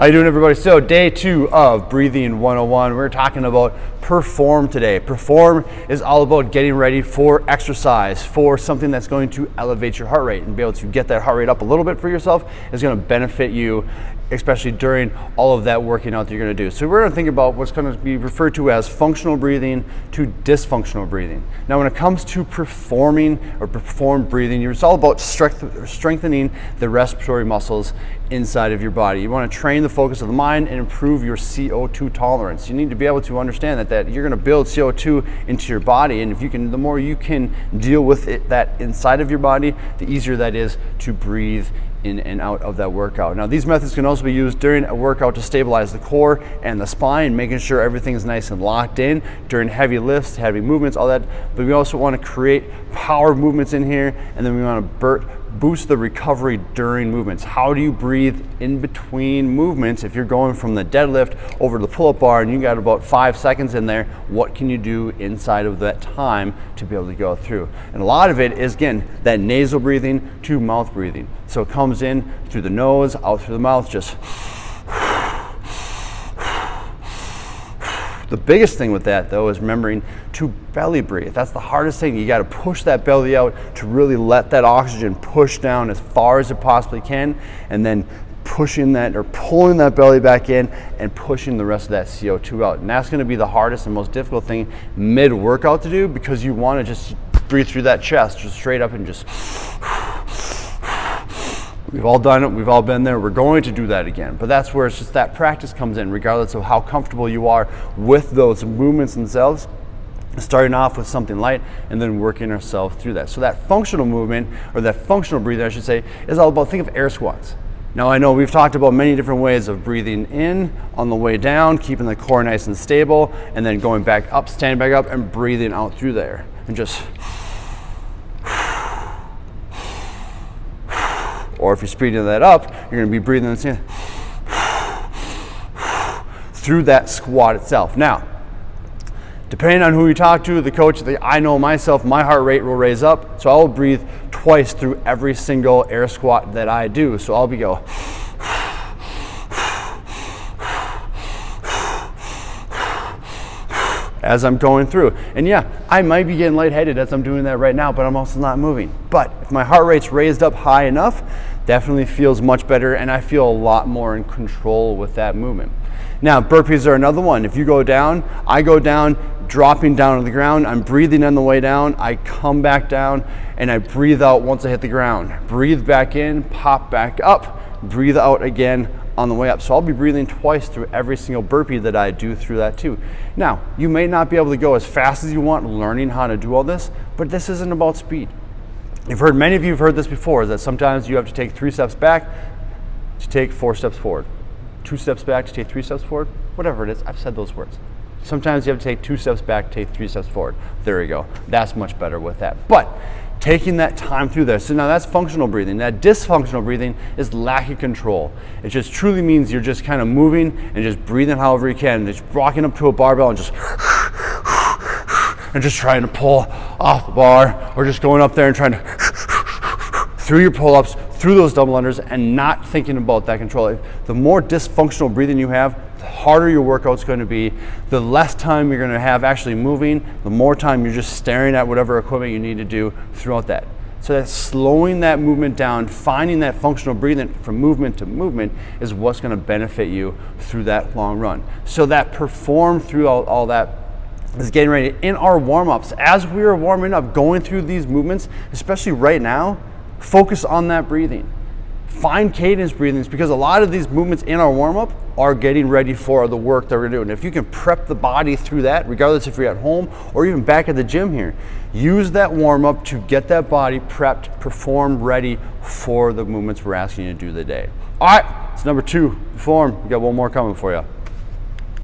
How you doing, everybody? So day 2 of Breathing 101. We're talking about perform today. Perform is all about getting ready for exercise, for something that's going to elevate your heart rate, and be able to get that heart rate up a little bit for yourself is going to benefit you, especially during all of that working out that you're going to do. So we're going to think about what's going to be referred to as functional breathing to dysfunctional breathing. Now, when it comes to performing or perform breathing, it's all about strengthening the respiratory muscles inside of your body. You want to train the focus of the mind and improve your CO2 tolerance. You need to be able to understand that you're going to build CO2 into your body, and if you can, the more you can deal with it, that inside of your body, the easier that is to breathe in and out of that workout. Now, these methods can also be used during a workout to stabilize the core and the spine, making sure everything's nice and locked in during heavy lifts, heavy movements, all that. But we also want to create power movements in here, and then we want to boost the recovery during movements. How do you breathe in between movements? If you're going from the deadlift over to the pull-up bar and you got about 5 seconds in there, what can you do inside of that time to be able to go through? And a lot of it is, again, that nasal breathing to mouth breathing. So it comes in through the nose, out through the mouth, just. The biggest thing with that, though, is remembering to belly breathe. That's the hardest thing. You got to push that belly out to really let that oxygen push down as far as it possibly can, and then pushing that or pulling that belly back in and pushing the rest of that CO2 out. And that's going to be the hardest and most difficult thing mid-workout to do, because you want to just breathe through that chest, just straight up and just. We've all done it, we've all been there, we're going to do that again. But that's where it's just that practice comes in, regardless of how comfortable you are with those movements themselves, starting off with something light and then working ourselves through that. So that functional movement, or that functional breathing I should say, is all about, think of air squats. Now, I know we've talked about many different ways of breathing in on the way down, keeping the core nice and stable, and then going back up, standing back up, and breathing out through there. And just. Or if you're speeding that up, you're going to be breathing through that squat itself. Now, depending on who you talk to, the coach, I know myself, my heart rate will raise up, so I'll breathe twice through every single air squat that I do. So I'll go as I'm going through. And yeah, I might be getting lightheaded as I'm doing that right now, but I'm also not moving. But if my heart rate's raised up high enough, definitely feels much better, and I feel a lot more in control with that movement. Now, burpees are another one. If you go down, I go down, dropping down to the ground, I'm breathing on the way down, I come back down, and I breathe out once I hit the ground. Breathe back in, pop back up, breathe out again on the way up. So I'll be breathing twice through every single burpee that I do through that too. Now, you may not be able to go as fast as you want learning how to do all this, but this isn't about speed. Many of you have heard this before, is that sometimes you have to take 3 steps back to take 4 steps forward. 2 steps back to take 3 steps forward, whatever it is, I've said those words. Sometimes you have to take 2 steps back to take 3 steps forward. There you go. That's much better with that. But taking that time through there. So now that's functional breathing. That dysfunctional breathing is lack of control. It just truly means you're just kind of moving and just breathing however you can. Just walking up to a barbell and just trying to pull off the bar, or just going up there and trying to through your pull-ups, through those double unders, and not thinking about that control. The more dysfunctional breathing you have, the harder your workout's going to be, the less time you're going to have actually moving, the more time you're just staring at whatever equipment you need to do throughout that. So that slowing that movement down, finding that functional breathing from movement to movement is what's going to benefit you through that long run. So that perform through all that is getting ready. In our warm-ups, as we are warming up, going through these movements, especially right now, focus on that breathing. Find cadence breathings, because a lot of these movements in our warm-up are getting ready for the work that we're doing. If you can prep the body through that, regardless if you're at home or even back at the gym here, use that warm-up to get that body prepped, perform ready for the movements we're asking you to do today. All right, it's number 2, perform. We got one more coming for you.